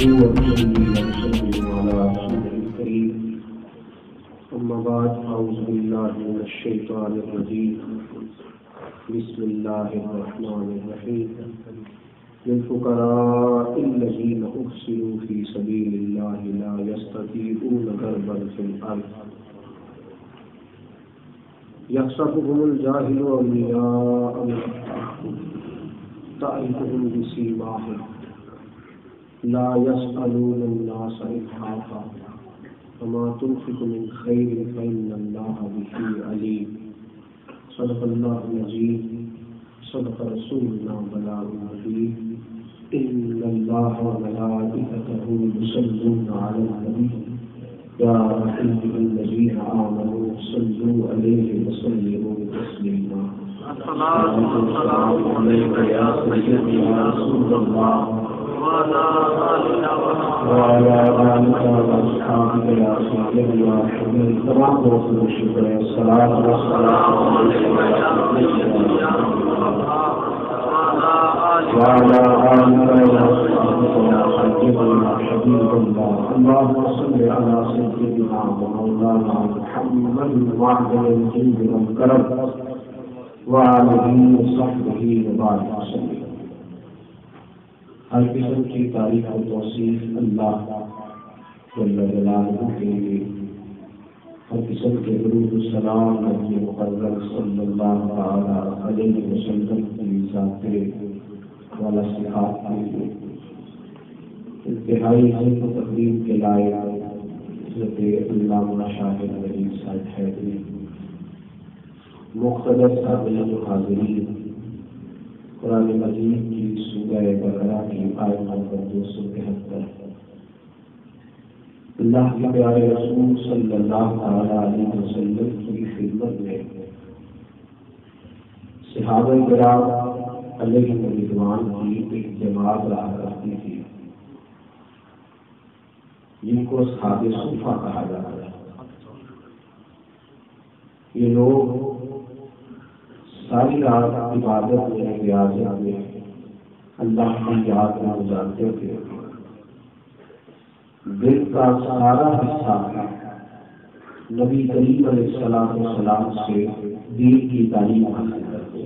ونصلي ونسلم على رسوله الكريم أما بعد أعوذ بالله من الشيطان الرجيم بسم الله الرحمن الرحيم للفقراء الذين أحصروا في سبيل الله لا يستطيعون ضربا في الأرض يحسبهم الجاهل أغنياء من التعفف تعرفهم بسيماهم لا يسألون الناس إلحافا وما تنفق من خير فإن الله به عليم صدق الله العظيم صدق رسولنا بلاغ المبين إن الله وملائكته يصلون على النبي يا أيها الذين آمنوا صلوا عليه وسلموا تسليما الصلاة والسلام عليك يا سيدي يا رسول الله وعلى آلك وأصحابك يا سيدي يا حبيبي تمام دوستوں کو شکر ہے الصلاة والسلام عليك يا سيدي يا رسول الله وعلى آلك وأصحابك يا سيدي يا حبيب الله اللهم صل على سيدنا ومولانا محمد وعلى الجود والكرم وآلہ وصحبہ وبارک وسلم۔ ہر قسم کی تعریف و توصیف اللہ جل جلالہ کے لیے، ہر قسم کے درود و سلام نبی مقرر صلی اللہ تعالی علیہ وسلم کی ذات والا صفات کے لیے انتہائی حسن و تقدیم کے لائق حضرت علامہ شاہ ولی صاحب حیدری مختلف سامعین و حاضرین، قرآن مجید کی سورہ بقرہ کی آیت نمبر 273 اللہ کے پیارے رسول صلی اللہ علیہ وسلم کی خدمت میں صحابہ کرام علیہم رضوان کی ایک جماعت رہا کرتی تھی جن کو اصحاب صفہ کہا جاتا ہے۔ یہ لوگ ساری رات عبادت میں ریاضت میں اللہ کی یاد میں گزارتے تھے، دل کا سارا حصہ نبی کریم علیہ السلام سے دین کی تعلیم حاصل کرتے،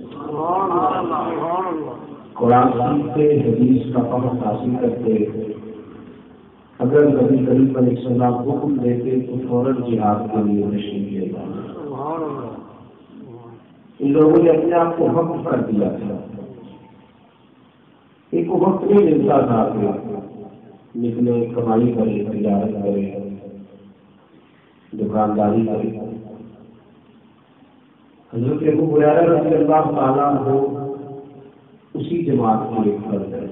قرآن سیکھتے، حدیث کا فہم حاصل کرتے، اگر نبی کریم علیہ السلام حکم دیتے تو فوراً جہاد کے لیے تشریف لے جاتے۔ ان لوگوں نے اپنے آپ کو وقف کر دیا تھا، ایک وقت نہیں ملتا تھا کہ نکلے کمائی کرے، تجارت کرے، دکانداری کرے۔ حضرت ابو ہریرہ رضی اللہ تعالیٰ عنہ اسی جماعت کے ایک فرد ہے۔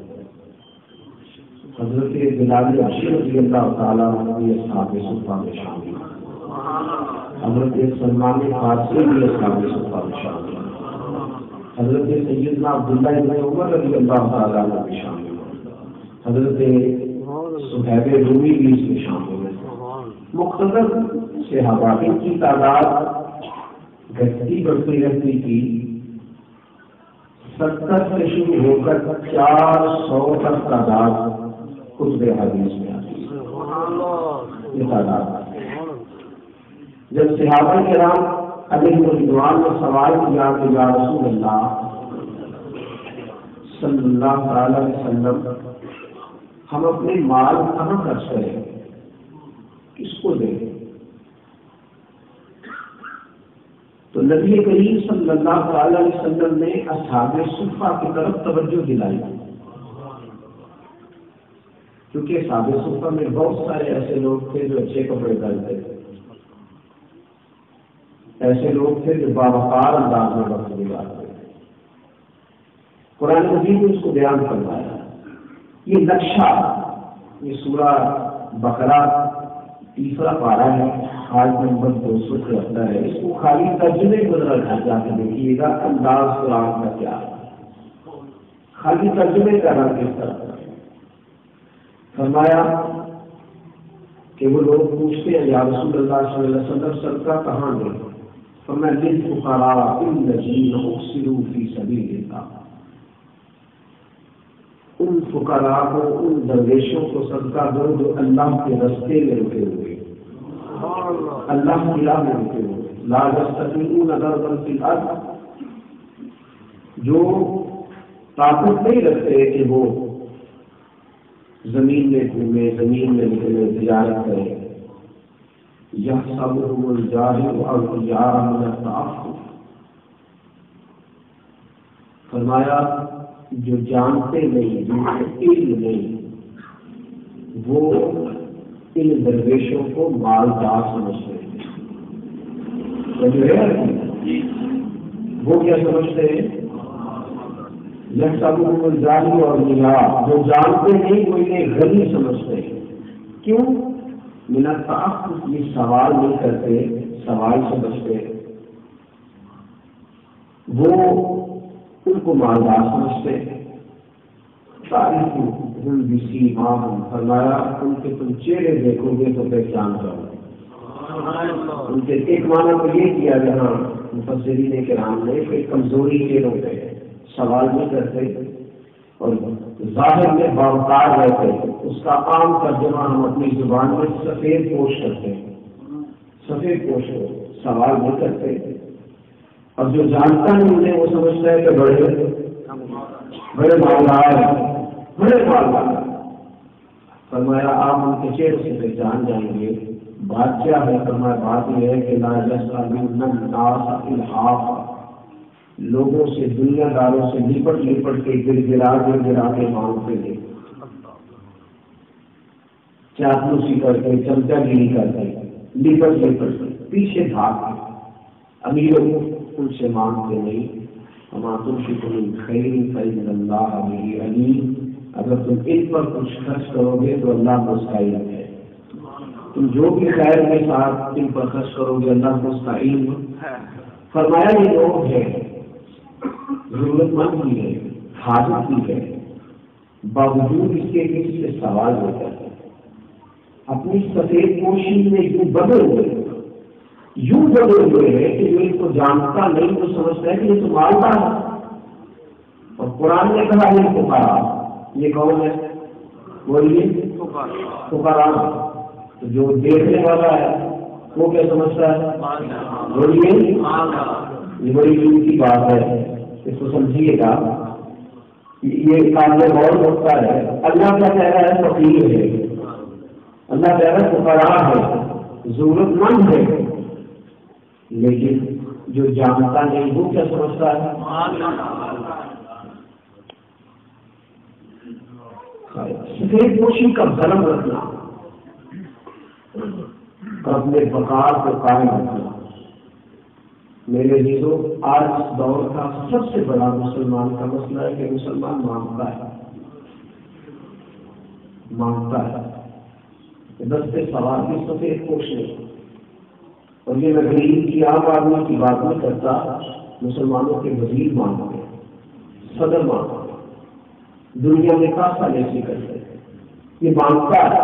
حضرت بلال حبشی رضی اللہ تعالیٰ عنہ بھی اصحاب صفہ میں شامل ہیں، حضرت سلمان فارسی بھی اصحاب صفہ میں شامل ہیں، حضرت سیدنا عبداللہ بن عمر رضی اللہ تعالیٰ عنہ بھی شامل ہیں، حضرت صہیب رومی بھی اس میں شامل ہیں۔ مختصر صحابہ کی تعداد گھٹتی بڑھتی رہتی تھی، 70 سے شروع ہو کر 400 تک تعداد کتب حدیث میں آتی ہے۔ یہ تعداد جب صحابہ کرام علیہ رضوان نے سوال کیا کہ یا رسول اللہ صلی اللہ علیہ وسلم ہم اپنے مال کہاں خرچ کریں، کس کو دیں؟ تو نبی کریم صلی اللہ علیہ وسلم نے اصحاب صفہ کی طرف توجہ دلائی، کیونکہ اصحاب صفہ میں بہت سارے ایسے لوگ تھے جو اچھے کپڑے پہنتے تھے، ایسے لوگ تھے جو باوقار انداز میں وقت گزارتے تھے۔ قرآن مجید نے اس کو بیان کروایا۔ یہ نقشہ، یہ سورہ بقرہ تیسرا پارہ ہے، آیت نمبر 273 ہے۔ اس کو خالی ترجمے کو ذرا جا کے دیکھیے گا، انداز قرآن کا کیا ہے، خالی ترجمے کا رنگ کس طرح ہے۔ فرمایا کہ وہ لوگ پوچھتے ہیں یا رسول اللہ صلی اللہ علیہ وسلم صدقہ کہاں دیں؟ فرمایا للفقراء الذین احصروا فی سبیل اللہ، ان ان فقراء کو، ان درویشوں کو صدقہ دو جو اللہ کے رستے میں رکے ہوئے، اللہ کی راہ میں رکے ہوئے، لا یستطیعون ضربا فی الارض، جو طاقت نہیں رکھتے کہ وہ زمین میں گھومے، زمین میں نکلے، تجارت کرے، یحسبهم الجاہل اغنیاء من التعفف، فرمایا جو جانتے نہیں، جن کو علم نہیں، وہ ان درویشوں کو مالدار سمجھتے ہیں، وہ کیا سمجھتے ہیں؟ یحسبهم الجاہل اغنیاء، جو جانتے نہیں وہ انہیں غنی سمجھتے ہیں، کیوں؟ من التعفف، یہ سوال نہیں کرتے، سوال سمجھتے، وہ ان کو مالدار سمجھتے، تعریفهم بسیماہم، فرمایا ان کے تم چہرے دیکھو گے تو پہچان جاؤ گے، ان کے ایک معنی کو یہ کیا جہاں مفسرین کرام نے کہ کمزوری چہروں پہ سوال نہیں کرتے اور ظاہر میں باوقار رہتے، اس کا عام ترجمہ ہم اپنی زبان میں سفید پوش کرتے ہیں، سفید پوش سوال نہیں کرتے، اور جو جانتا نہیں انہیں وہ سمجھتا ہے کہ بڑے مالدار ہیں، بڑے مالدار، فرمایا آپ ان کے چہرے سے پہچان جائیں گے۔ بات کیا ہے؟ فرمایا بات یہ ہے کہ لا یسألون الناس الحافا، لوگوں سے، دنیا داروں سے لپٹ کے گر گرا کے مانگتے ہیں، چاپلوسی کر کے، چمچا گیری کر کے، لپٹ کے پیچھے بھاگ کے، امیروں ان سے مانگتے نہیں۔ وما تنفقوا من خیر فإن اللہ بہ علیم، اگر تم ان پر کچھ خرچ کرو گے تو اللہ مستعین ہے، تم جو بھی خیر کے ساتھ ان پر خرچ کرو گے اللہ مستعین ہے۔ فرمایا یہ لوگ ہے، ضرورت مند بھی ہے، حاجت بھی ہے، باوجود اس کے کسی سے سوال ہوتا ہے، اپنی سفید پوشی میں یوں بدل ہوئے ہیں کہ جو ان کو جانتا نہیں تو سمجھتا ہے کہ یہ تو مالدار ہے، اور قرآن نے کہا یہ فقراء، یہ کون ہے؟ بولیے، فقراء، تو جو دیکھنے والا ہے وہ کیا سمجھتا ہے؟ بولیے، یہ بڑی قیمتی بات ہے، اس کو سمجھیے گا، یہ قابل غور ہوتا ہے۔ اللہ کا کہہ رہا ہے فقیر ہے، اللہ کہہ رہا ہے فقراء ہے، ضرورت مند ہے، لیکن جو جانتا نہیں وہ کیا سمجھتا ہے؟ سفید پوشی کا دھرم رکھنا، اپنے وقار کو قائم رکھنا، میرے عزیزوں آج اس دور کا سب سے بڑا مسلمان کا مسئلہ ہے کہ مسلمان مانگتا ہے، دستے سوال کی سفید پوش نہیں، اور یہ میں غریب کی عام آدمی کی بات نہیں کرتا، مسلمانوں کے وزیر مانگتے ہیں، صدر مانگتے ہیں، دنیا میں کاسا لیسی کرتے ہیں، یہ مانگتا ہے،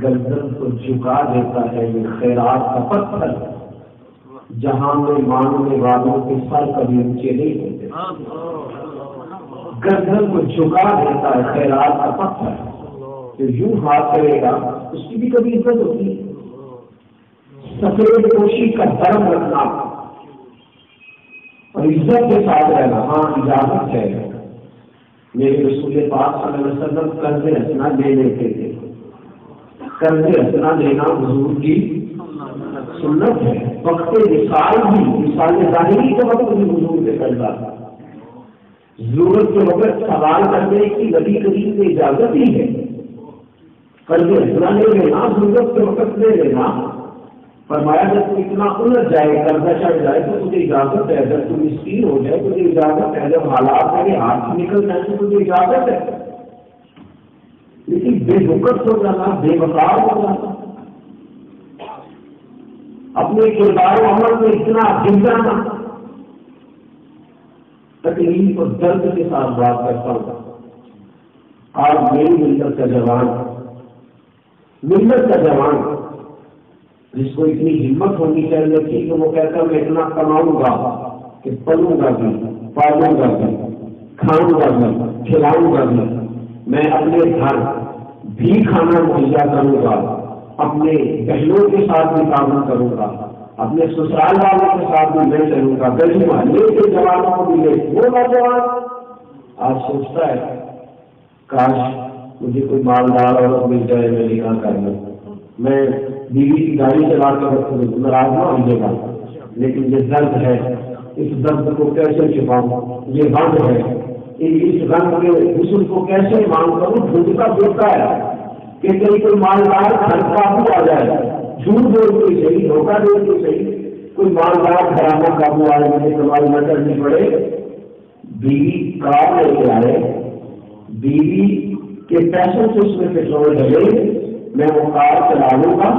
گردن کو جھکا دیتا ہے یہ خیرات کا پتھر، جہاں میں مانگنے والوں کے سر کبھی اونچے نہیں ہوتے، گردن کو جھکا دیتا ہے خیرات کا پتھر، جو یوں ہاتھ کرے گا اس کی بھی کبھی عزت ہوتی ہے۔ سفید پوشی کا دھرم رکھنا اور عزت کے ساتھ رہنا، ہاں اجازت ہے، میرے رسول پاک صلی اللہ علیہ وسلم قرض حسنہ لے لیتے تھے، قرض حسنہ لینا حضور کی سنت ہے، وقت وصال بھی، وصال ظاہری کے وقت بھی حضور سے قرضہ تھا، ضرورت کے وقت سوال کرنے کی نبی کریم نے اجازت ہی ہے، قرض حسنہ لے لینا، ضرورت کے وقت لے لینا، فرمایا جب تم اتنا الجھ جائے، قرضہ چڑھ جائے تو تجھے اجازت ہے، جب تم مسکین ہو جائے تجھے اجازت ہے، جب حالات میرے ہاتھ سے نکل جائیں تو تجھے اجازت ہے، لیکن بے وقت ہو جانا، بے وقار ہو جانا، اپنے کردار و عمل میں اتنا گر جانا، تکلیف اور درد کے ساتھ بات کرتا ہوں، آج میری ملت کا جوان جس کو اتنی ہمت ہونی چاہیے تھی کہ وہ کہتا میں اتنا کماؤں گا کہ پلوں گا بھی، پالوں گا بھی، کھاؤں گا بھی، کھلاؤں گا بھی، میں اپنے گھر بھی کھانا مہیا کروں گا، اپنے بہنوں کے ساتھ بھی تعاون کروں گا، اپنے سسرال والوں کے ساتھ بھی میں چلوں گا، گلی محلے کے جوانوں کو بھی لے۔ وہ نوجوان آج سوچتا ہے کاش مجھے کوئی مالدار عورت مل جائے، میں نکاح کر لوں، میں بیوی کی گاڑی چلا کر رکھوں، ناراض نہ ہوئے گا، لیکن یہ درد ہے، اس درد کو کیسے چھپاؤں، یہ غم ہے، اس غم کے حسن کو کیسے مانگ کروں، ڈھونڈتا پھرتا ہے کہ کہیں کوئی مالدار گھر قابو آ جائے، جھوٹ بول کے صحیح، دھوکہ دے کے صحیح، کوئی مالدار گھرانا قابو آئے، مجھے کمائی نہ کرنی پڑے، بیوی کار لے کے آئے، بیوی کے پیسوں سے اس میں پیٹرول ڈلے، میں وہ کار چلا لوں گا،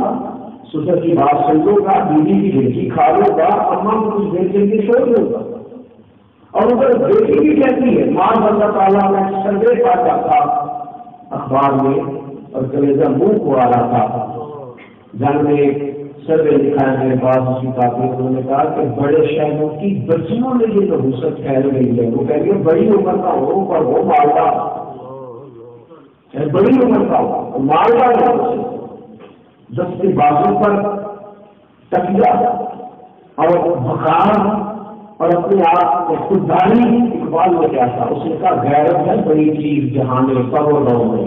سسر کی بات سن لوں گا، بیوی کی گھنٹی کھا لوں گا، اماں کو کچھ دیر کے لیے چھوڑ دوں گا۔ اور ادھر بیٹی بھی کہتی ہے، ماں اللہ تعالیٰ میں سروے پاتا تھا اخبار میں اور کلیجہ منہ کو آ رہا تھا، جنگ میں سروے لکھا ہے میرے پاس، اس کی کاپی، انہوں نے کہا کہ بڑے شہروں کی بچیوں میں یہ نحوست پھیل گئی ہے، وہ کہہ رہی ہے بڑی عمر کا ہو پر وہ مالدار، بڑی عمر کا ہو مالدار، دست بازو پر تکیا اور بخار اور اپنے آپ کو خودداری، اقبال میں کیا تھا، اس نے کہا غیرت ہے بڑی چیز جہاں میں قبر دو میں،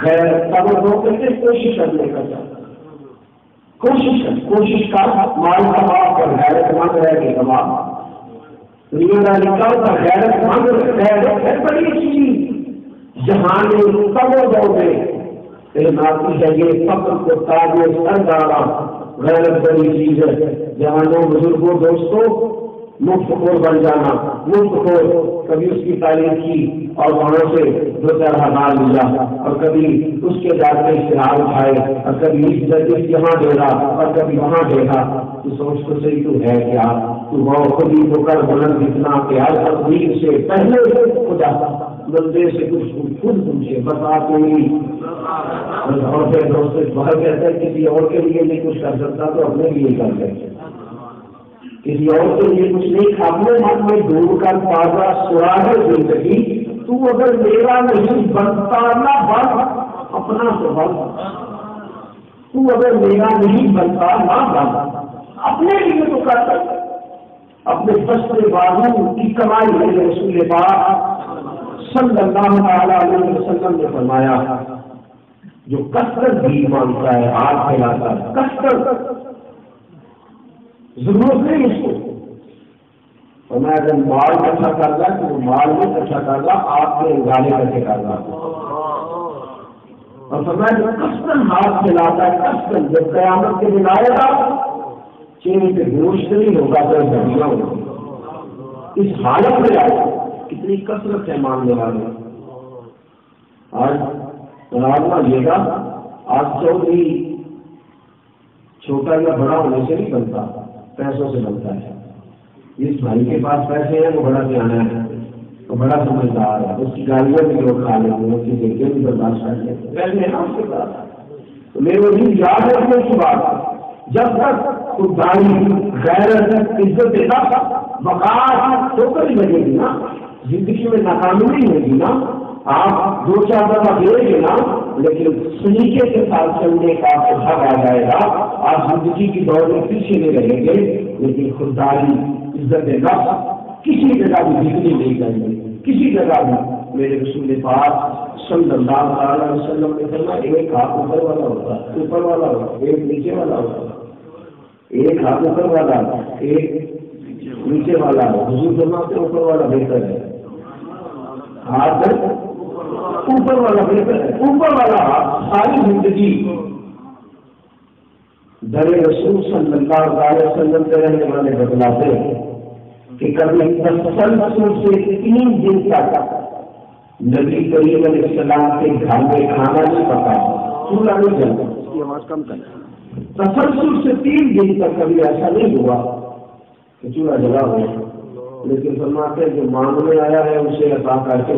غیرت قبر دو کر کے کوشش کرنے کا چاہتا، کوشش کا مال کما اور غیرت مند رہ کے کما، دنیا داری کا غیرت مند ہے بڑی چیز جہاں میں قبر دو میں، ناتی ہے یہ فخر کو تاج سر ڈالا، غیرت بڑی چیز ہے جوانوں بزرگوں دوستوں، مفت خور بن جانا، مفت خور، کبھی اس کی تعریف کی اور وہاں سے 2-4 ہزار ملا، اور کبھی اس کے جاتے اشتہار اٹھائے، اور کبھی اس یہاں دے رہا اور کبھی وہاں دے رہا، تو سوچ تو صحیح تو ہے کیا، تو وہ خود ہی تو کر بلند اتنا کہ ہر تقدیر سے پہلے خدا بندے سے کچھ خود پوچھے، بتا کوئی اور پھر دوست باہر کہتا ہے کسی اور کے لیے نہیں کچھ کر سکتا تو اپنے لیے کر سکتے، کسی اور کے لیے کچھ نہیں، اپنے من میں ڈھونڈ کر تازہ سراغ زندگی، تو اگر میرا نہیں بنتا نہ بن، اپنا تو بن، تو اگر میرا نہیں بنتا نہ بن، اپنے لیے تو کر سکتا، اپنے بستے بازو کی کمائی ہے۔ رسول پاک صلی اللہ علیہ وسلم نے فرمایا جو کثرت بھی مانگتا ہے، ہاتھ پھیلاتا ہے، کثرت ضرورت نہیں اس کو، اور میں اگر مال اکٹھا کر رہا تو وہ مال میں اکٹھا کر رہا، آپ کے گانے کر کے کر رہا، اور فرمایا جو کثرت ہاتھ پھیلاتا ہے، کثرت جب قیامت کے دن آئے گا چہرے پہ گوشت نہیں ہوگا تو دھڑیاں ہوگی، اس حالت میں آئے گا، کتنی کثرت ہے مانگنے والے۔ آج رازمہ لے گا، آج چودھری چھوٹا یا بڑا ہونے سے نہیں بنتا، پیسوں سے بنتا ہے، جس بھائی کے پاس پیسے ہیں وہ بڑا سیانا ہے، وہ بڑا سمجھدار ہے، اس کی گالیاں بھی لوگ کھا لیتے ہیں، اس کی دیکھیں بھی برداشت کر لیتے ہیں، پیسے ہیں اس کے پاس، تو میرے دن یاد رکھنے کی بات، جب تک خودداری، غیرت، عزت نفس، وقار تو کبھی لگے گی نا، زندگی میں ناکامی نہیں ہوگی نا، آپ 2-4 دفعہ دے گے نا، لیکن سلیقے کے ساتھ چلنے کا حق آ جائے گا، آپ زندگی کی دور میں پیچھے نہیں رہیں گے، لیکن خودداری، عزت نفس کسی جگہ بھی بکری نہیں کریں گے، کسی جگہ بھی۔ میرے رسول پاک صلی اللہ علیہ وسلم نے فرمایا ایک ہاتھ اوپر والا ہوتا ہے، اوپر والا ہوتا ہے، ایک نیچے والا ہوتا ہے، ایک ہاتھ اوپر والا ایک نیچے والا ہے، حضور فرماتے ہیں اوپر والا بہتر ہے، ہاتھ اوپر والا بہتر ہے، اوپر والا ہاتھ ساری زندگی در رسول صلی اللہ علیہ وسلم کے رہنے والے بتلاتے ہیں کہ کبھی تسلسل سے 3 دن تک نبی کریم علیہ السلام کے گھر میں کھانا نہیں پکا، چولہا نہیں جلتا، اس کی آواز کم کریں، تسلسل سے 3 دن تک کبھی ایسا نہیں ہوا کہ چولہا جلا ہو، لیکن فرماتے ہیں جو مانگنے آیا ہے اسے عطا کر کے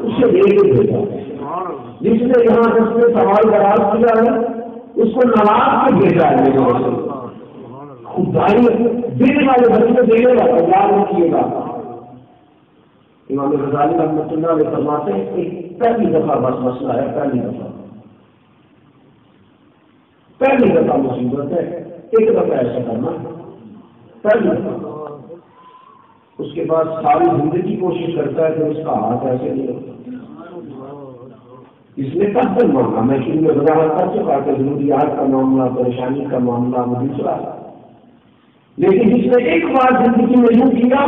اسے دے کے بھیجا، جس نے یہاں جس نے سوال دراز کیا ہے اس کو نواز کے بھیجا ہے، خودداری دینے والے بچے دینے والا یاد رکھیے گا، امام غزالی رحمۃ اللہ علیہ فرماتے ہیں کہ پہلی دفعہ بس مسئلہ ہے، پہلی دفعہ مصیبت ہے، ایک دفعہ ایسا کرنا پہلی دفعہ، اس کے بعد ساری زندگی کوشش کرتا ہے کہ اس کا ہاتھ ایسے نہیں ہوتا۔ اس نے کب تک مانگا، میں شروع میں وضاحت کر چکا کہ ضروریات کا معاملہ، پریشانی کا معاملہ دوسرا، لیکن جس نے ایک بار زندگی میں یوں کیا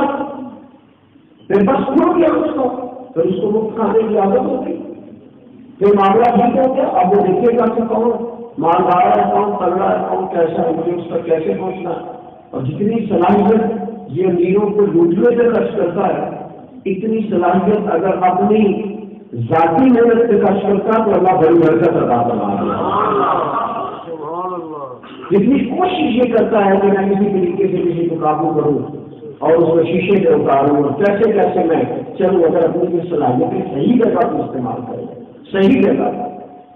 پھر بس کیوں کیا اس کو، پھر اس کو مفت کھانے کی عادت ہو گئی، پھر معاملہ ٹھیک ہو گیا۔ اب وہ دیکھے گا کہ کون مالدار ہے، کون تگڑا ہے، کون کیسا ہے، مجھے اس کا کیسے پہنچنا ہے۔ اور جتنی صلاحیت یہ امیروں کو لوٹنے سے خرچ کرتا ہے، اتنی صلاحیت اگر اپنی ذاتی محنت سے خرچ کرتا تو اللہ بڑی برکت عطا فرمائے۔ جتنی کوشش یہ کرتا ہے کہ میں کسی طریقے سے کسی کو قابو کروں اور اس کو شیشے سے اتاروں اور کیسے کیسے میں چلوں، اگر اپنی صلاحیتیں صحیح جگہ کو استعمال کریں، صحیح جگہ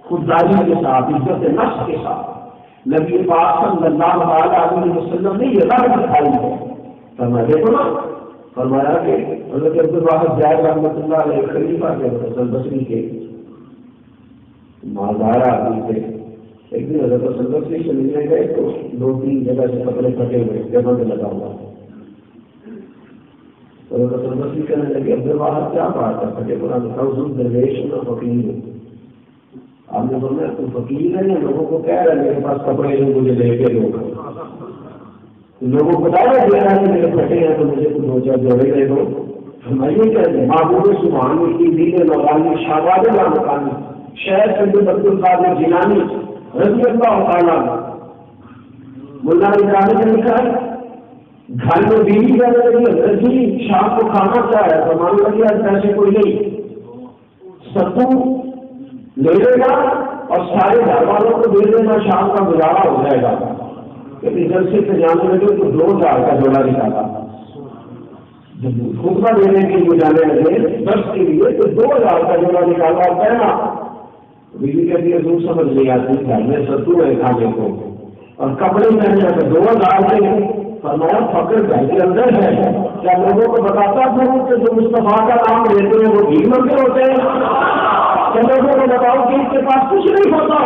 خودداری کے ساتھ، عزت نفس کے ساتھ، نبی پاک صلی اللہ علیہ وسلم نے یہ راہ دکھائی ہے۔ فرمایا دیکھو نا، فرمایا کہ حضرت عبدالواحد زاہد رحمۃ اللہ علیہ خلیفہ کے حسن بصری کے مالدار آدمی تھے۔ ایک دن حضرت حسن بصری سے ملنے گئے تو 2-3 جگہ سے کپڑے پھٹے ہوئے، ٹیبل پہ لگا ہوا۔ حضرت حسن بصری کہنے لگے عبدالواحد کیا بات ہے پھٹے قرآن کا، حضور درویش میں فقیر ہوں۔ آپ نے فرمایا تم فقیر ہے یا لوگوں کو کہہ رہے میرے پاس کپڑے ہیں مجھے لے کے دو، لوگوں کو بتا رہے دے رہا ہے میرے پھٹے ہیں تو مجھے کچھ 2-4 جوڑے دے دو۔ فرمائیے کہتے محبوب سبحان کی دین نورانی شہباز مکانی شہر سید عبد القادر جیلانی رضی اللہ تعالیٰ ملا نظام نے لکھا ہے گھر میں بیوی کہنے لگی جی شام کو کھانا کیا ہے، تو مان لگی آج پیسے کوئی نہیں، ستو لے لے گا اور سارے گھر والوں کو دے دینا، شام کا گزارا ہو جائے گا۔ جلسے سے جانے لگے تو 2000 کا جوڑا نکالا، خطبہ دینے کے لیے جانے لگے درس کے لیے تو 2000 کا جوڑا نکالا اور پہنا۔ بیوی کہتی ہے دور سمجھ نہیں آتی، گھر میں ستو ہے کھانے کو اور کپڑے پہنے تو 2000 کے۔ فرمایا فقر گھر کے اندر ہے، کیا لوگوں کو بتاتا ہوں کہ جو مصطفیٰ کا نام لیتے ہیں وہ بھیڑ منگے ہوتے ہیں؟ کیا لوگوں کو بتاؤ کہ اس کے پاس کچھ نہیں ہوتا،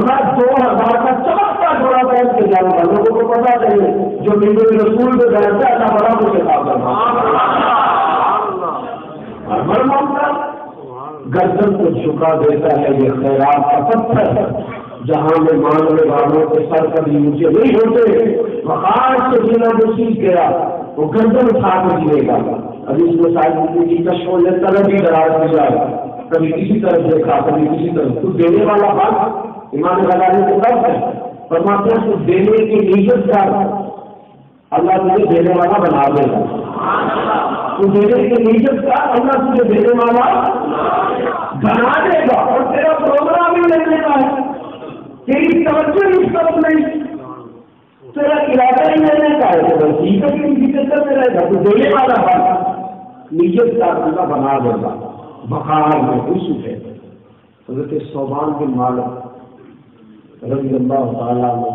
میں 2000 کا چمکتا جوڑا پہن کے جاؤں گا، لوگوں کو پتا چلے جو میرے رسول کو بیٹھتا ہے اللہ بڑا مجھے کام کرنا۔ گردن کو جھکا دیتا ہے یہ خیرات کا پتھر، جہاں میں مانگنے والوں کے سر کبھی اونچے نہیں ہوتے، وقار سے جنا جو سیکھ گیا وہ گردن اٹھا کر جیے گا۔ ابھی اس میں ساری کی کشموں نے طرف ہی دراز میں جائے، کبھی کسی طرف دیکھا کبھی کسی طرف، کچھ دینے والا بات امام غزالی کے طرف ہے، فرماتے ہیں کچھ دینے کی نیت کا اللہ تجھے دینے والا بنا دے گا، تو دینے کی نیت کا اللہ تجھے دینے والا بنا دے گا، اور تیرا پروگرام ہی لینے کا ہے، تیری توجہ اس طرف نہیں، تیرا ارادہ ہی لینے کا ہے، تو ٹھیک ہے کسی چکر میں رہے گا، تو دینے والا بات نیت کا اللہ بنا دے گا۔ بخار میں یوسف ہے، حضرت صوبان بن مالک رضی اللہ تعالیٰ عنہ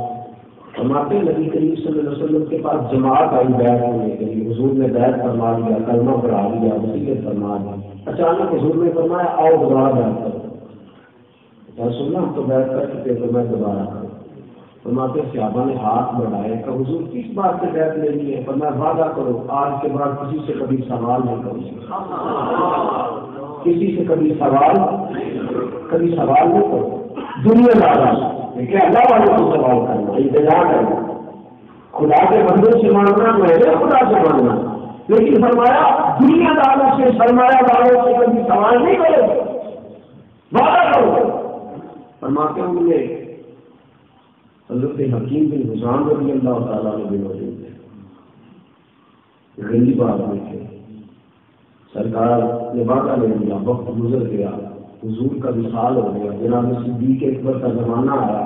فرماتے ہیں نبی کریم صلی اللہ علیہ وسلم کے پاس جماعت آئی بیعت ہونے کے لیے، حضور نے بیعت فرما دیا، کلمہ پڑھا دیا، وصیت فرما دی، اچانک حضور نے فرمایا آؤ دوبارہ بیعت کرو، سننا ہم تو بیعت کر چکے تو میں دوبارہ کروں۔ فرماتے صحابہ نے ہاتھ بڑھائے کہ حضور کس بات سے بیعت لینی ہے؟ فرمایا وعدہ کرو آج کے بعد کسی سے کبھی سوال نہیں کرو، کسی سے کبھی سوال نہیں کرو، دنیا دارا کہ اللہ والوں کو سوال کرنا، انتظار کرنا، خدا کے بندوں سے مانگنا میں خدا سے مانگنا، لیکن فرمایا دنیا داروں سے سرمایہ داروں سے کبھی سوال نہیں کرو، وعدہ کرو۔ فرماتے ہیں مجھے حضرت حکیم بن حزام رضی اللہ تعالیٰ نے بھی موجود تھے، غریب آدمی تھے، سرکار نے وعدہ لے لیا، وقت گزر گیا، حضور کا وصال ہو گیا، جناب صدیق اکبر کا زمانہ آیا،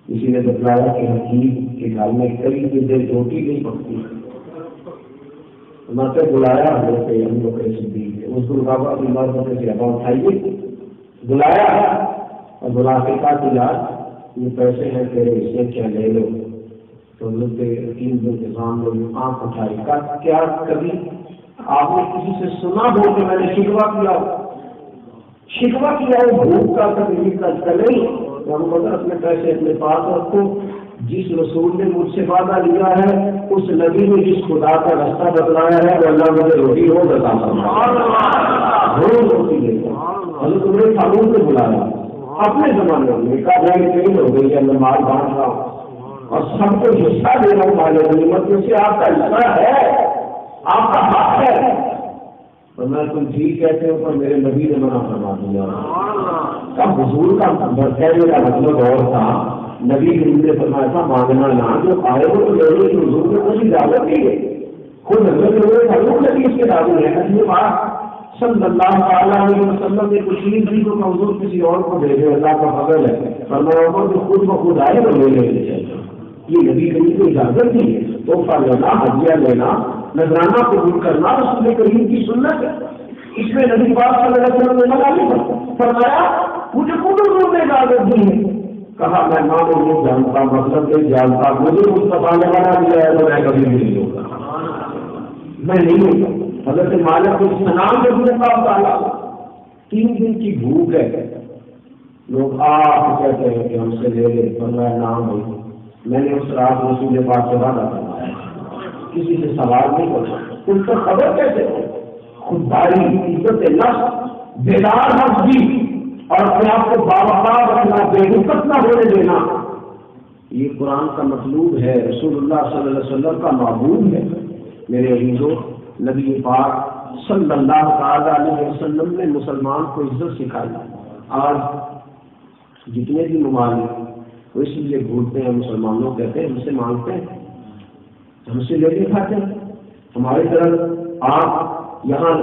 کسی نے بتلایا کہ حکیم کے گھر میں کئی دن روٹی نہیں پکتی، ماتے بلایا حضرت ابو بکر صدیق، اس کو بابا بیمار ہونے سے ابا اٹھائیے، بلایا اور بلا کے کہا کہ یار یہ پیسے ہیں تیرے اسے کیا لے لو، تو حضرت حکیم بن حزام نے آنکھ اٹھائی، کہا کیا کبھی آپ نے کسی سے سنا ہو کہ میں نے شکوہ کیا ہے بھوک کا تکلیف کا نہیں، اپنے پیسے اپنے پاس رکھو، جس رسول نے مجھ سے وعدہ لیا ہے، اس نبی نے جس خدا کا رستہ بتلایا ہے، وہ اللہ مجھے روٹی ہو بتا روٹی لے گا۔ حضرت تمہیں قانون سے بلایا اپنے زمانے میں کہا جائے کہ ہو گئی ہے، میں مال بانٹ رہا ہوں اور سب کو حصہ دے رہا ہوں، مال غنیمت میں سے آپ کا حصہ ہے، آپ کا حق ہے۔ تو میں تم ٹھیک کہتے ہو، پر میرے نبی نے منع فرما دیا۔ اب حضور کا کہنے کا مطلب اور تھا، نبی کریم نے فرمایا تھا مانگنا نہ، جو آئے ہو تو ضرور کہ حضور نے کوئی اجازت نہیں ہے، خود حضرت نبی اس کے دعوے ہے۔ اپنی بات صلی اللہ علیہ وسلم نے کچھ نہیں تو حضور کسی اور کو بھیجے، اللہ کا فضل ہے، فرمایا جو خود بخود آئے تو لے لے چاہیے، یہ نبی کریم کو اجازت نہیں ہے۔ تحفہ لینا، ہدیہ لینا، نذرانہ قبول کرنا رسول کریم کی سنت ہے، اس میں نبی پاک صلی اللہ علیہ وسلم نے منع نہیں فرمایا، مجھے خود حضور نے اجازت دی ہے۔ کہا میں مانو نہیں جانتا، مطلب نہیں جانتا، مجھے مصطفیٰ نے بنا دیا ہے تو میں کبھی بھی نہیں ہوگا، میں نہیں ہوگا۔ حضرت مالک کو سلام کے اپنے پاس ڈالا، 3 دن کی بھوک ہے، لوگ آپ کہتے ہیں کہ ہم سے لے لے، فرمایا نام نہیں، میں نے اس رات رسول پاک سے وعدہ کروایا، کسی سے سوال نہیں کرنا، تم کو خبر کیسے ہو؟ خودداری، عزت نفس، بیدار نفسی اور اپنے آپ کو باوقار رکھنا، بے رخصت نہ ہونے دینا، یہ قرآن کا مطلوب ہے، رسول اللہ صلی اللہ علیہ وسلم کا معبود ہے۔ میرے عزیزوں، نبی پاک صلی اللہ تعالی علیہ وسلم نے مسلمان کو عزت سکھائی۔ آج جتنے بھی ممالک وہ اس لیے بھولتے ہیں، مسلمانوں کہتے ہیں ہم سے مانگتے ہیں، ہم سے لے کے کھاتے ہیں، ہماری طرف آپ یہاں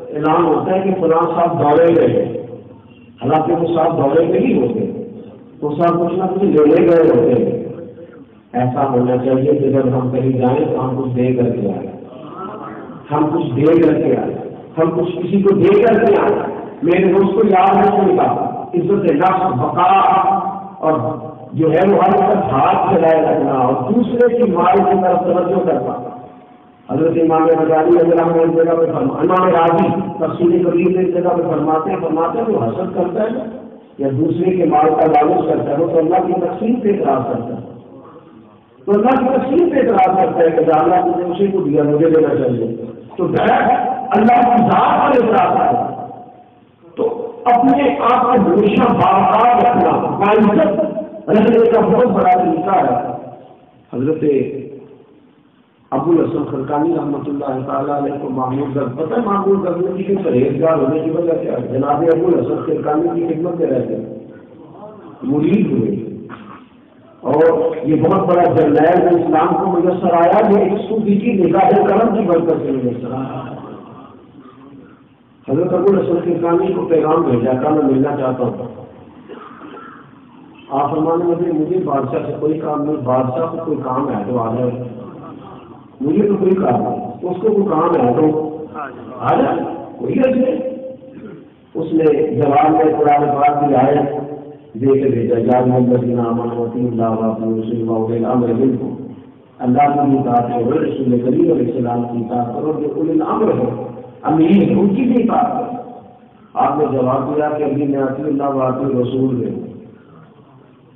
اعلان ہوتا ہے کہ فلاں صاحب دورے میں ہے، حالانکہ وہ صاحب دورے میں ہی ہوتے، وہ صاحب کچھ نہ کچھ لینے گئے ہوتے ہیں۔ ایسا ہونا چاہیے کہ جب ہم کہیں جائیں تو ہم کچھ دے کر کے آئے، ہم کچھ دے کر کے آئے، ہم کچھ کسی کو دے کر کے آئے۔ میرے دوست کو یاد رکھنے کا، عزت نفس، بقا اور جو ہے وہ ہر وقت ہاتھ چلائے رکھنا اور دوسرے کی مال کی طرف توجہ کرنا۔ حضرت امام غزالی رضی اللہ عنہ ایک جگہ پہ امام راضی تفسیر کبیر میں ایک جگہ پہ فرماتے ہیں وہ حسد کرتا ہے یا دوسرے کے مال کا لالچ کرتا ہے، وہ تو اللہ کی تقسیم پہ اعتراض کرتا ہے، تو اللہ کی تقسیم پہ اعتراض کرتا ہے کہ اللہ نے اسی کو دیا مجھے دینا چاہیے، تو اللہ کی ذات پر اعتراض کرتا ہے۔ تو اپنے آپ کو ہمیشہ باوقار رکھنا، باعزت رہنے کا بہت بڑا طریقہ ہے۔ حضرت ابو الحسن خلقانی رحمۃ اللہ تعالیٰ علیہ کو معمول گرد پتہ، معمول گرد کی پرہیزگار ہونے کی وجہ کیا ہے؟ جناب ابو الحسن خلقانی کی خدمت میں رہتے مرید ہوئے اور یہ بہت بڑا جرنیل اسلام کو میسر آیا، یہ ایک صوفی کی نگاہ کرم کی برکت سے میسر آیا۔ حضرت ابو الحسن خلقانی کو پیغام بھیجا تھا، میں ملنا چاہتا ہوں۔ آپ فرمانے مجھے بادشاہ سے کوئی کام نہیں، بادشاہ کو کوئی کام ہے تو آ جائے، مجھے تو کوئی کام نہیں، اس کو کوئی کام ہے تو آ جائے، وہی رکھے۔ اس نے جواب میں قرآن پاک کی آیت دے کے بھیجا، جان الذین آمنوا اطیعوا اللہ ورسولہ واولی الامر منکم، اللہ کی اطاعت کرو، رسول کریم علیہ السلام کی اطاعت کرو، جو اولی الامر ہے، امیر ان کی بھی اطاعت کرو۔ آپ نے جواب دیا کہ ابھی میں اطیع اللہ و اطیع رسول میں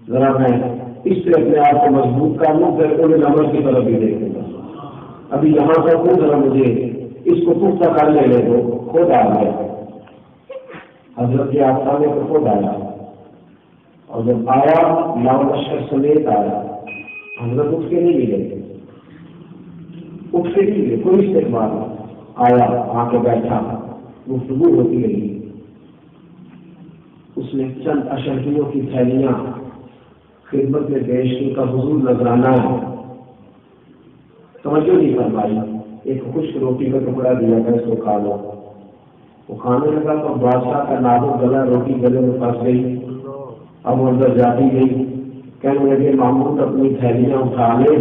ذرا میں اس پہ اپنے آپ کو مضبوط کر لوں، پھر اولی الامر کی طرف بھی دیکھوں گا، ابھی یہاں پر کوئی ذرا مجھے اس کو پختہ کر لینے کو خود آ گیا۔ حضرت کے آستانے کو خود آیا اور جب آیا لاؤ لشکر سمیت آیا، حضرت اٹھ کے نہیں ملے، اٹھ کے نہیں ملے، کوئی استقبال آیا، آ کے بیٹھا، گفتگو ہوتی رہی۔ اس نے چند اشرفیوں کی تھیلیاں خدمت میں پیش کی، کا حضور نذرانہ ہے، توجہ نہیں فرمائی، ایک خشک روٹی کا ٹکڑا دیا تھا، اس کو کھا لو۔ وہ کھانے لگا تو بادشاہ کا نازک گلا روٹی گلے میں پھنس گئی، اب اندر جاتی گئی، کہنے لگے محمود اپنی تھیلیاں اٹھا لے،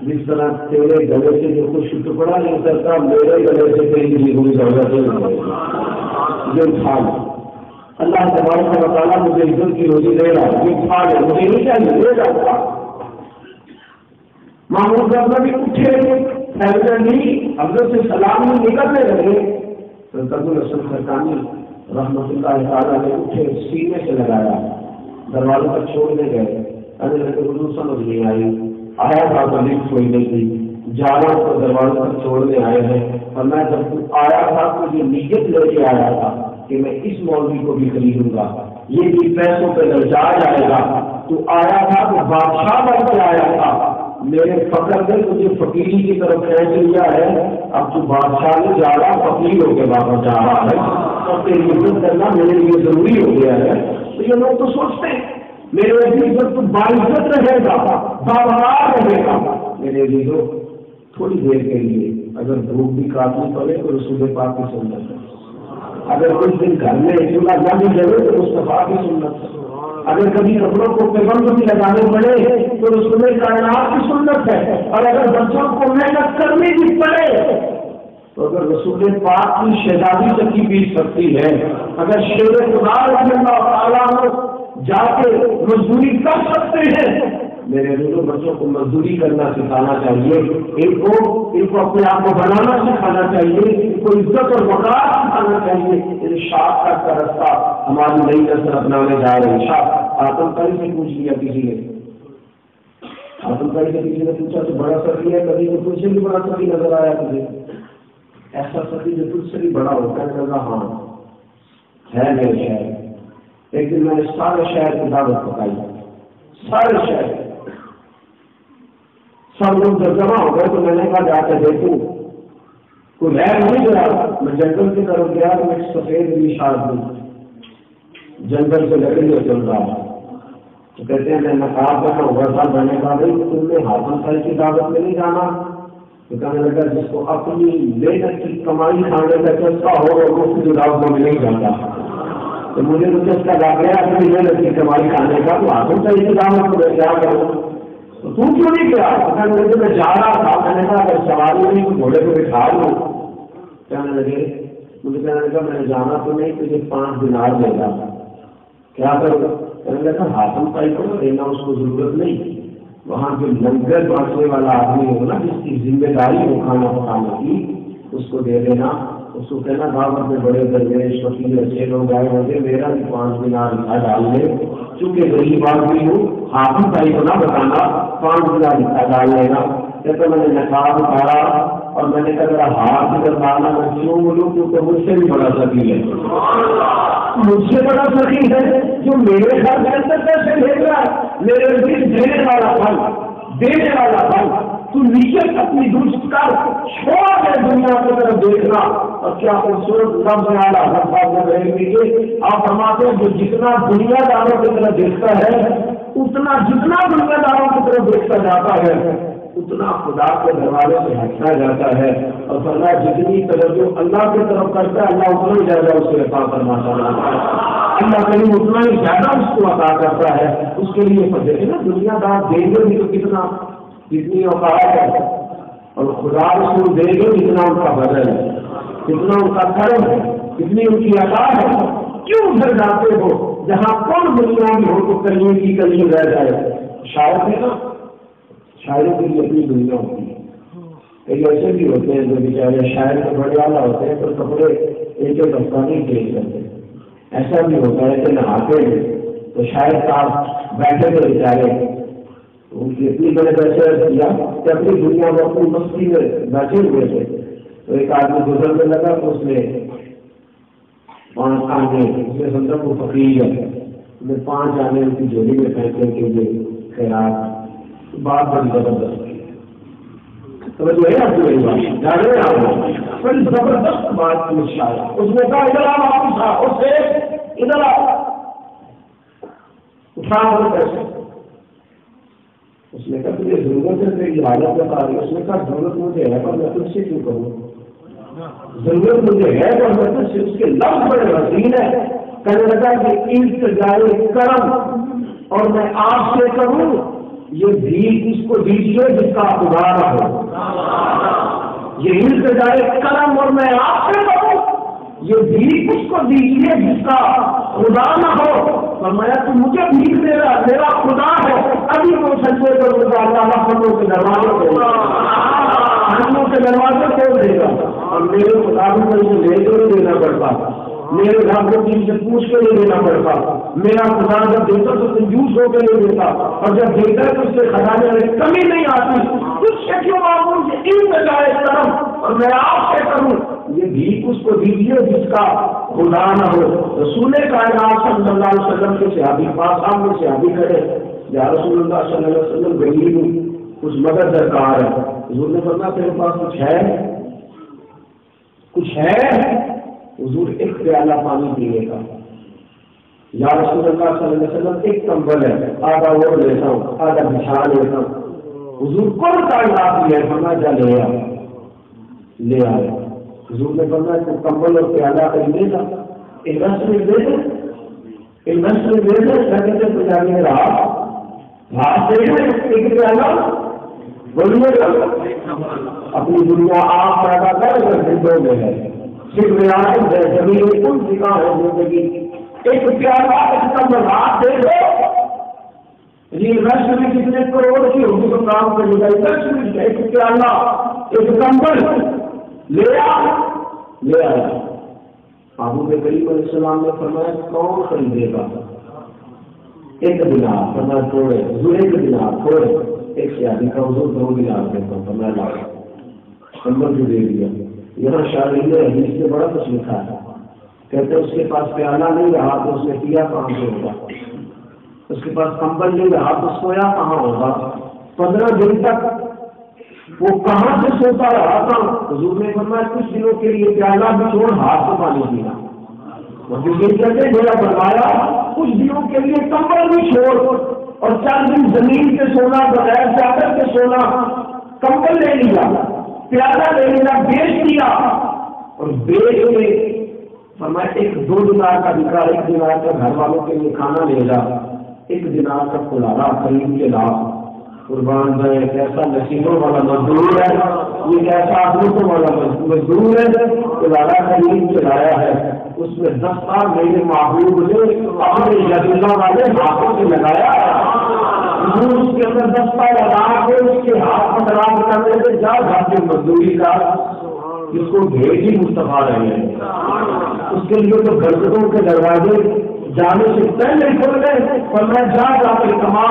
جس طرح تیرے گلے سے جو خشک ٹکڑا نہیں اترتا، میرے گلے سے تیری ہوئی ضرورت یہ اٹھا لے، اللہ تبارک و تعالیٰ مجھے عزت کی روزی دے رہا، یہ اٹھا لے، مجھے نہیں چاہیے، لے جاؤ۔ محمود صاحب بھی اٹھے، حضرت سے سلام میں نکلنے لگے تو تبل حسن خرقانی رحمۃ اللہ تعالیٰ نے اٹھے سینے سے لگایا، دروازے پر چھوڑنے گئے، ارے حضور سمجھ نہیں آئی، آیا تھا تو لفٹ کوئی نہیں تھی، جانا تو دروازے پر چھوڑنے آئے ہیں، اور میں جب آیا تھا تو یہ نیت لے کے آیا تھا کہ میں اس مولوی کو بھی خریدوں گا، یہ بھی پیسوں پہ للچا جائے گا، تو آیا تھا تو بادشاہ بن کے آیا تھا، میرے فقر نے تجھے فقیری کی طرف کھینچ لیا ہے، اب تو بادشاہ نے جا رہا فقیر ہو کے واپس جا رہا ہے، اور تیری عزت کرنا میرے لیے ضروری ہو گیا ہے۔ تو یہ لوگ تو سوچتے ہیں میرے عزیز جب تو باعزت رہے گا، باوقار رہے گا، میرے عزیزوں تھوڑی دیر کے لیے اگر بھوک بھی کاٹنی پڑے تو رسول پاک کی سنت ہے، اگر کچھ دن گھر میں چولہا نہ بھی جلے تو مصطفیٰ کی سنت ہے، اگر کبھی کپڑوں کو پیغمبر بھی لگانے پڑے تو رسول کائنات کی سنت ہے، اور اگر بچوں کو محنت کرنی بھی پڑے تو اگر رسول پاک کی شہزادی تک کی پیٹ سکتی ہے، اگر شیر خدا رضی اللہ تعالیٰ جا کے مزدوری کر سکتے ہیں، میرے دونوں بچوں کو مزدوری کرنا سکھانا چاہیے، ان کو اپنے آپ کو بنانا سکھانا چاہیے، ان کو عزت اور وقار سکھانا چاہیے۔ ارشاد کا راستہ ہماری نئی نسل اپنانے جا رہی ہے۔ آتم کاری سے پوچھ لیا کسی نے، آتم کاری سے کسی نے پوچھا تو بڑا سخی ہے، کبھی تو تجھ سے بھی بڑا سخی نظر آیا تجھے؟ ایسا سخی جو تجھ سے بھی بڑا ہوتا ہے، کہ ہاں ہے میرے شہر۔ ایک دن میں نے سارے شہر کی دعوت پکائی، سارے شہر سب لوگ جب جمع ہو گئے تو میں نے کہا جا کے دیکھوں کوئی ہے نہیں گیا۔ میں جنگل کی طرف گیا تو ایک سفید نشان ہوئی، جنگل سے لکڑیاں چل رہا، تو کہتے ہیں میں نقاب کرنا ہوا تھا، میں نے کہا بھائی تم نے حاتم صاحب کی دعوت میں نہیں جانا؟ تو کہنے لگا جس کو اپنی محنت کی کمائی کھانے کا چسکا ہو وہ اس کی دعوت میں نہیں جاتا۔ تو مجھے تو چسکا لگ گیا اپنی محنت کی کمائی کھانے کا، تو حاتم صاحب کی دعوت میں کیا کروں؟ تو تم کیوں نہیں کیا؟ میں جا رہا تھا، میں نے کہا اگر سواری نہیں تو گھوڑے کو بٹھا لوں۔ کہنے لگے مجھے کہنے لگا میں نے جانا تو نہیں، تجھے 5 دینار دے گا، کیا کروں؟ کہنے لگا حاتم صاحب کو دینا اس کو ضرورت نہیں، وہاں جو لنگر بانٹنے والا آدمی ہوگا جس کی ذمہ داری ہو کھانا پکانے کی، اس کو دے دینا، اس کو کہنا دعوت میں بڑے درویش فقیر اچھے لوگ آئے ہوں گے، میرا بھی 5 دینار لکھا ڈال دے، چونکہ غریب آدمی ہوں، حاتم صاحب کو نہ بتانا، 5 دینار لکھا ڈال لینا۔ کہتے میں نے نقاب اتارا اور میں نے کہا میرا ہاتھ ادھر ڈالنا، میں کیوں بولوں کیونکہ مجھ سے بھی بڑا سخی ہے، مجھ سے بڑا سخی ہے جو میرے گھر کے اندر پیسے بھیج رہا ہے، میرے دل دینے والا پھل، دینے والا پھل، تو نیت اپنی درست کر، چھوڑ دے دنیا کی طرف دیکھنا۔ اور کیا خوبصورت لفظ والا صاحب نے رہے کہ آپ فرماتے ہیں جو جتنا دنیا داروں کی طرف دیکھتا ہے، اتنا جتنا دنیا داروں کی طرف دیکھتا جاتا ہے اتنا خدا کے دروازے سے ہٹنا جاتا ہے، اور فرمایا جتنی توجہ اللہ کی طرف کرتا ہے اللہ اتنا ہی زیادہ اس سے عطا فرماتا ہے، اللہ کریم اتنا ہی زیادہ اس کو عطا کرتا ہے۔ اس کے لیے دیکھیں نا دنیا دار دیں گے بھی تو کتنا، جتنی اوقات ہے، اور خدا اس کو دے گے جتنا ان کا بدل ہے، کتنا ان کا کرم ہے، کتنی ان کی عطا ہے۔ کیوں ادھر جاتے ہو جہاں کون دنیا میں ہو تو کلیم کی کلیم رہ جائے؟ شاید ہے نا، شاعروں کے لیے اپنی دنیا ہوتی ہے۔ کئی ایسے بھی ہوتے ہیں جو بیچارے شاعر کے بڑے والا ہوتے ہیں تو کپڑے ایک ہفتہ نہیں چینج کرتے، ایسا بھی ہوتا ہے کہ نہاتے ہیں تو شاعر صاحب بیٹھے تھے بیچارے، ان کی اتنی بڑے پیسے کیا کہ اپنی دنیا میں اپنی مستی میں بیٹھے ہوئے تھے، تو ایک آدمی گزرنے لگا تو اس نے 5 آنے، اس نے سمجھا وہ فقیر ہے، 5 آنے ان کی جھولی میں پھینکنے کے لیے خیرات، بات بڑی زبردست ہے، توجہ ہے آپ کو میری بات، جانے میں آپ بڑی زبردست بات کی شاید اس نے کہا ادھر آپ واپس آ، اس سے ادھر آ اٹھا وہ پیسے، اس نے کہا تجھے ضرورت ہے تیری حالت بتا رہی، اس نے کہا ضرورت مجھے ہے پر میں تجھ سے کیوں کروں، ضرورت مجھے ہے پر میں تجھ سے، اس کے لفظ بڑے حسین ہے، کہنے لگا کہ التجائے کرم اور میں آپ سے کروں، یہ بھی اس کو دیجیے جس کا خدا نہ ہو، یہ التجائے کرم اور میں آپ سے کروں، یہ بھی اس کو دیجیے جس کا خدا نہ ہو، فرمایا تو مجھے بھیک دے رہا، میرا خدا ہے، ابھی وہ سجدے کروں گا اللہ فضلوں کے دروازے کو، جہنم کے دروازے کھول دے گا اور میرے مطابق اسے لے کے نہیں دینا پڑتا، میرے گھر کو تین سے پوچھ کے نہیں دینا پڑتا، میرا خدا جب دیتا تو کنجوس ہو کے نہیں دیتا، اور جب دیتا ہے تو اس سے خزانے میں کمی نہیں آتی، کچھ سے کیوں معمول سے ان بجائے کرم اور میں آپ سے کروں، یہ بھی اس کو دیجیے جس کا خدا نہ ہو۔ رسول کائنات صلی اللہ علیہ وسلم کے صحابی پاس سامنے صحابی کھڑے، یا رسول اللہ صلی اللہ علیہ وسلم غریب ہوں، کچھ مدد درکار ہے۔ حضور نے فرمایا تیرے پاس کچھ ہے؟ کچھ ہے؟ حضور ایک پیالہ پانی پینے کا۔ یا رسول اللہ صلی اللہ علیہ وسلم ایک کمبل ہے، آدھا وہ لیتا ہوں، آدھا بچھا لیتا ہوں۔ حضور کون کائنات لیا؟ فرمایا جا لے آ، لے آیا۔ حضور نے فرمایا تو کمبل اور پیالہ خریدے گا، انویسٹمنٹ دے دے، انویسٹمنٹ دے دے، کہتے تو جانے رہا ہاتھ دے دے ایک پیالہ بولنے گا اپنی دنیا آپ پیدا کر اگر زندوں میں ہے، صرف ریاست ہے، زمین کل دکھا ہے زندگی، ایک پیالہ ایک کمبل ہاتھ دے دو، یہ انویسٹمنٹ کتنے کروڑ کی ہوگی تو کام کرے گا، انویسٹمنٹ ایک پیالہ ایک کمبل لے آیا۔ ابو بکر کریم علیہ السلام نے فرمایا کون خریدے گا؟ ایک دینار، فرمایا تھوڑے، حضور ایک دینار تھوڑے، ایک شادی کا حضور 2 دینار دیتا ہوں، فرمایا لا، کمبل بھی دے دیا۔ یہاں شاعری نے حدیث سے بڑا کچھ لکھا ہے، کہتے اس کے پاس پیالہ نہیں رہا تو اس نے کیا کہاں سے ہوگا، اس کے پاس کمبل نہیں رہا تو سویا کہاں ہوگا، 15 دن تک وہ کہاں سے سوتا رہا تھا؟ حضور نے فرمایا کچھ دنوں کے لیے پیالہ بھی چھوڑ ہاتھ سے پانی پینا، کہتے میرا فرمایا کچھ دنوں کے لیے کمبل بھی چھوڑ اور 4 دن زمین پہ سونا، بغیر چادر کے سونا، کمبل لے لیا، پیالہ لے لیا، بیچ دیا، اور بیچ کے فرمایا 1-2 دینار کا بکا، 1 دینار کا گھر والوں کے لیے کھانا لے جا، 1 دینار کا کھلاڑا خرید کے لا۔ قربان جائے کیسا نصیبوں والا مزدور ہے، یہ کیسا آدمیوں والا مزدور ہے، کھلاڑا خرید کے لایا ہے، اس میں 10 سال میرے محبوب نے اپنے یداللہ والے ہاتھوں سے لگایا، اس کے اندر 10 سال لگا کے اس کے ہاتھ میں خراب کرنے سے جا کے مزدوری کا جس کو بھیج ہی مصطفیٰ رہے ہیں، اس کے لیے تو برکتوں کے دروازے جانے سے پہلے کھل گئے، پر میں جا کے کما،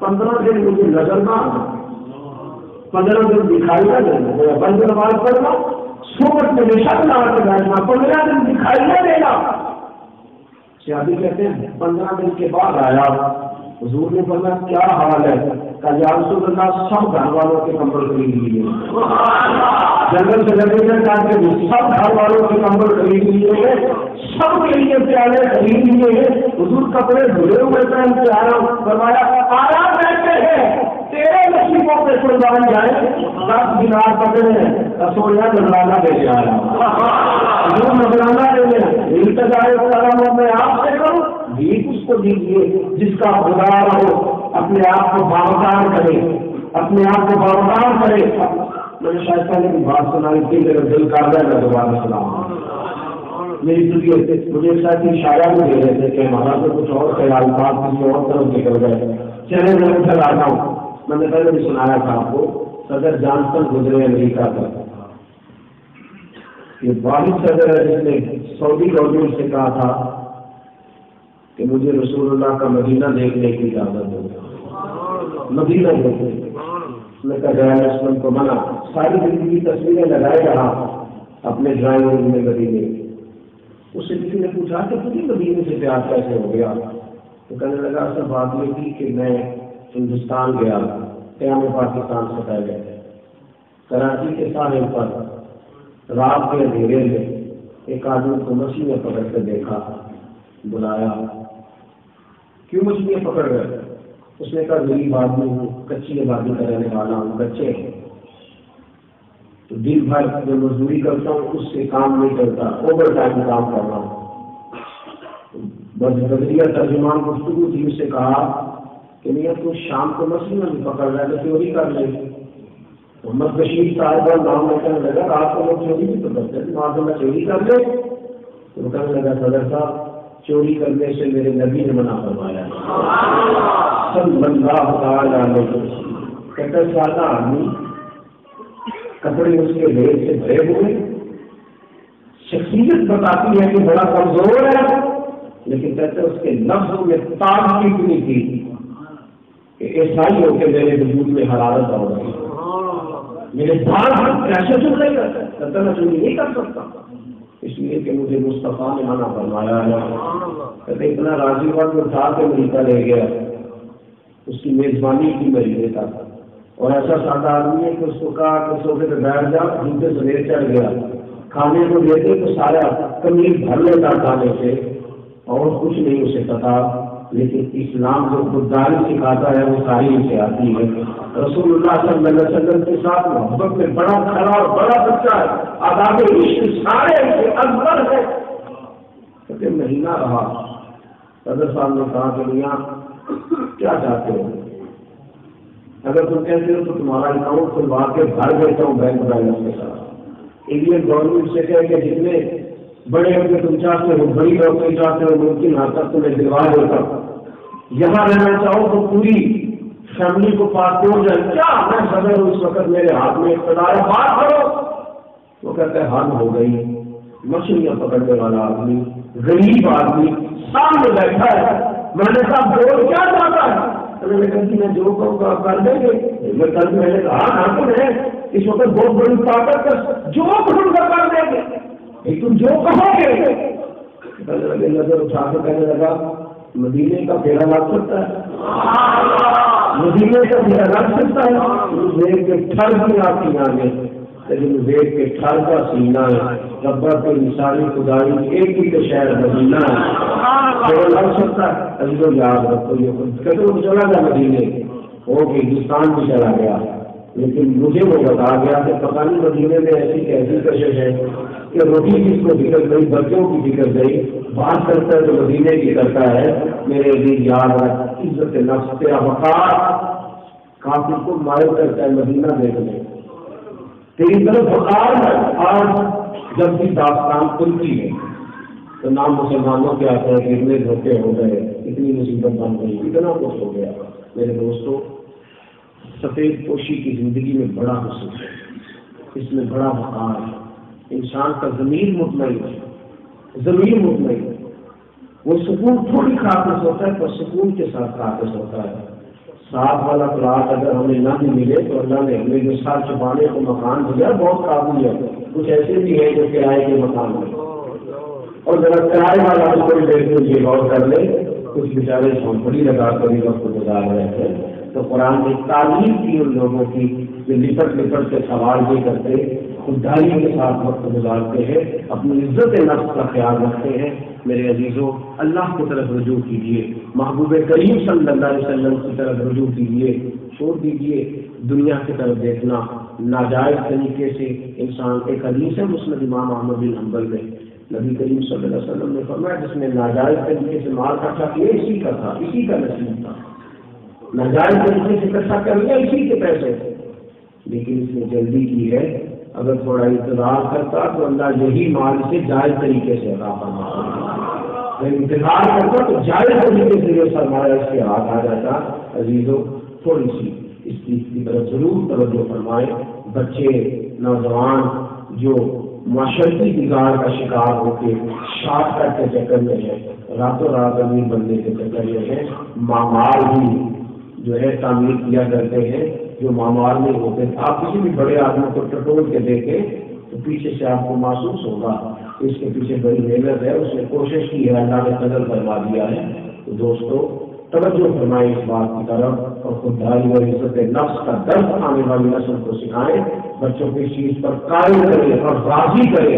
15 دن مجھے نظر نہ آنا، 15 دن دکھائی نہ دینا، بند نماز پڑھنا، صحبت میں نشان نہ آ کے بیٹھنا، 15 دن دکھائی نہ دینا۔ شادی کہتے ہیں 15 دن کے بعد آیا، حضور نے فرمایا کیا حال ہے؟ کہ یا رسول اللہ سب گھر والوں کے کمبل خرید لیے، جنگل سے لگے گئے تاکہ سب گھر والوں کے کمبل خرید لیے، سب کے لیے پیالے خرید لیے، حضور کپڑے دھلے ہوئے پہن کے آیا، فرمایا آیا بیٹھے ہیں تیرے نصیبوں پہ قربان جائے، 10 دینار پکڑے رسولیا نذرانہ دے کے آیا، حضور نذرانہ دے لیں، التجائے کرم میں آپ سے کروں، بھیک اس کو دیجیے جس کا خدا ہو، اپنے آپ کو باوقار کرے، اپنے آپ کو باوقار کرے۔ میں نے شاید پہلے کی بات سنائی تھی، میرا دل کر رہا ہے میں دوبارہ سناؤں، میری طبیعت مجھے شاید اشارہ بھی دے رہے تھے کہ ہمارا تو کچھ اور خیال بات کسی اور طرف نکل گئے، چلے میں ادھر آتا ہوں۔ میں نے پہلے بھی سنایا تھا آپ کو، صدر جانسن گزرے امریکہ کا، یہ واحد صدر ہے جس نے سعودی گورنمنٹ سے کہا تھا کہ مجھے رسول اللہ کا مدینہ دیکھنے کی اجازت دو، مدینہ دیکھنے کی۔ میں کہا گیا اسلم کو منع، ساری زندگی تصویریں لگائے رہا اپنے ڈرائنگ روم میں مدینے۔ اس سے کسی نے پوچھا کہ تجھے مدینے سے پیار کیسے ہو گیا؟ تو کہنے لگا اصل بات یہ تھی کہ میں ہندوستان گیا، قیام پاکستان سے پہلے کراچی کے ساحل پر رات کے اندھیرے میں ایک آدمی کو مچھلیاں پکڑ کے دیکھا، بلایا، کیوں مچھلیاں پکڑ گئے؟ اس نے کہا غریب آدمی ہوں، کچی آبادی کا رہنے والا ہوں، بچے ہیں تو دن بھر جو مزدوری کرتا ہوں اس سے کام نہیں کرتا، اوور ٹائم کام کر رہا ہوں۔ بس بدریہ ترجمان گفتگو تھی، اس سے کہا کہ نہیں تو شام کو مچھلیاں بھی پکڑ رہا ہے تو چوری کر لے۔ محمد بشیر صاحب کا نام میں کہنے لگا آپ کو لوگ چوری بھی تو کرتے ہیں، وہاں سے میں چوری کر لے؟ تو کہنے لگا صدر صاحب چوری کرنے سے میرے نبی نے منع فرمایا صلی اللہ تعالی علیہ وسلم۔ کہتا سادہ آدمی کپڑے اس کے ریت سے بھرے ہوئے، شخصیت بتاتی ہے کہ بڑا کمزور ہے، لیکن کہتے ہیں اس کے لفظوں میں تازگی اتنی تھی کہ عیسائی ہو کے میرے وجود میں حرارت آ رہی، میرے بھار پریشر چل رہی ہے، کہتا میں چوری نہیں کر سکتا، اس لیے کہ مجھے مصطفیٰ نے منع فرمایا ہے۔ کہتے اتنا راضی ہوا کہ اٹھا کے امریکہ لے گیا، اس کی میزبانی کی میں لیتا تھا، اور ایسا سادہ آدمی ہے کہ اس کو کہا کہ صوفے پہ بیٹھ جا، جوتے سویر چڑھ گیا، کھانے کو دیتے تو سارا کمیز بھر لیتا کھانے سے، اور کچھ نہیں اسے پتا، لیکن اسلام جو خودداری سکھاتا ہے وہ ساری اسے آتی ہے۔ رسول اللہ صلی اللہ علیہ وسلم کے ساتھ محبت میں بڑا کھڑا اور بڑا بچہ ہے، آداب عشق سارے اکبر ہے۔ کہتے مہینہ رہا، صدر صاحب نے کہا کہ میاں کیا چاہتے ہو؟ اگر تم کہتے ہو تو تمہارا اکاؤنٹ کھلوا کے بھر دیتا ہوں بینک بیلنس کے ساتھ۔ انڈین گورنمنٹ سے کہہ کہ جتنے بڑے ہوتے تم چاہتے ہو، بڑی نوکری چاہتے ہو، ممکن حد تک تمہیں دلوا دیتا ہوں، یہاں رہنا چاہو تو پوری فیملی کو پاسپورٹ جائے، کیا میں صدر ہوں، اس وقت میرے ہاتھ میں اقتدار ہے، بات کرو۔ وہ کہتے ہیں حد ہو گئی، مچھلیاں پکڑنے والا آدمی، غریب آدمی سامنے بیٹھا ہے، میں نے کہا بول کیا چاہتا ہے؟ میں نے کہا کہ میں جو کہوں گا کر دیں گے۔ میں کل میں نے کہا حاکم ہے، اس وقت بہت بڑی طاقت کا جو کہوں گا کر دیں گے، تم جو کہو گے۔ نظر اٹھا کے کہنے لگا مدینے کا پھیرا لگ سکتا ہے، مدینے کا پھیرا لگ سکتا ہے، دیکھ کے ٹھر بھی آتی آگے، لیکن دیکھ کے ٹھر کا سینہ ہے، ربا کے مثالی خدائی ایک ہی تو شہر مدینہ ہے، لگ سکتا ہے۔ ابھی تو یاد رکھو یہ کہتے وہ چلا گیا مدینے، وہ ہندوستان بھی چلا گیا، لیکن مجھے وہ بتا گیا کہ پتہ نہیں مدینے میں ایسی کیسی کشش ہے کہ روٹی کس کو فکر گئی، بچوں کی فکر گئی، بات کرتا ہے تو مدینے کی کرتا ہے۔ میرے دل یاد ہے عزت نفس تیرا وقار کافی کو مائل کرتا ہے مدینہ دیکھنے، تیری طرف وقار ہے۔ آج جب بھی داستان کھلتی ہے تو نام مسلمانوں کے آتے ہیں کہ اتنے دھوکے ہو گئے، اتنی مصیبت بن گئی، اتنا کچھ ہو گیا۔ میرے دوستوں، سفید پوشی کی زندگی میں بڑا حسن ہے، اس میں بڑا وقار ہے، انسان کا ضمیر مطمئن ہے، ضمیر مطمئن ہے، وہ سکون تھوڑی خاطر ہوتا ہے پر سکون کے ساتھ خاطر ہوتا ہے۔ ساتھ والا پلاٹ اگر ہمیں نہ بھی ملے تو اللہ نے ہمیں جو ساتھ چھپانے کو مکان دیا بہت قابل ہے، کچھ ایسے بھی ہیں جو کرائے کے مکان ہیں، اور ذرا کرائے والا بھی کوئی دیکھ یہ غور کر لے، کچھ بیچارے جھونپڑی لگا کر ہی وقت گزار رہے تھے۔ تو قرآن نے تعلیم کی ان لوگوں کی جو لپٹ لپٹ کے سوال نہیں کرتے، خودداری کے ساتھ وقت گزارتے ہیں، اپنی عزت نفس کا خیال رکھتے ہیں۔ میرے عزیزوں، اللہ کی طرف رجوع کیجیے، محبوب کریم صلی اللہ علیہ وسلم کی طرف رجوع کیجیے، چھوڑ دیجیے دنیا کی طرف دیکھنا ناجائز طریقے سے۔ انسان ایک حدیث ہے مسند امام احمد بن حنبل میں، نبی کریم صلی اللہ علیہ وسلم نے فرمایا جس نے ناجائز طریقے سے مال اکٹھا کیا اسی کا تھا، اسی کا نصیب تھا، ناجائز طریقے سے اکٹھا کر لیا اسی کے پیسے تھے، لیکن اس نے جلدی کی ہے، اگر تھوڑا انتظار کرتا تو اللہ یہی مال سے جائز طریقے سے عطا فرماتا، انتظار کرتا تو جائز طریقے سے یہ سرمایہ اس کے ہاتھ آ جاتا۔ عزیزوں، تھوڑی سی اس چیز کی طرف ضرور توجہ فرمائیں۔ بچے، نوجوان جو معاشرتی بگاڑ کا شکار ہو کے شارٹ کٹ کے چکر میں ہے، راتوں رات امیر بننے کے چکر میں ہے، معمار بھی جو ہے تعمیر کیا کرتے ہیں جو معمار نہیں ہوتے۔ آپ کسی بھی بڑے آدمی کو ٹٹول کے دیکھیں تو پیچھے سے آپ کو محسوس ہوگا اس کے پیچھے بڑی محنت ہے، اس نے کوشش کی ہے، اللہ نے قدر فرما دیا ہے۔ تو دوستو، توجہ فرمائیں اس بات کی طرف اور خودداری اور عزت نفس کا درد آنے والی نسل کو سکھائیں، بچوں کو اس چیز پر قائم کریں اور راضی کریں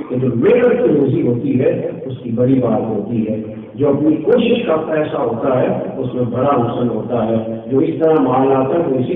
کہ جو محنت کی روزی ہوتی ہے اس کی بڑی بات ہوتی ہے، جو اپنی کوشش کا پیسہ ہوتا ہے اس میں بڑا حسن ہوتا ہے، جو اس طرح مال آتا ہے وہ اسی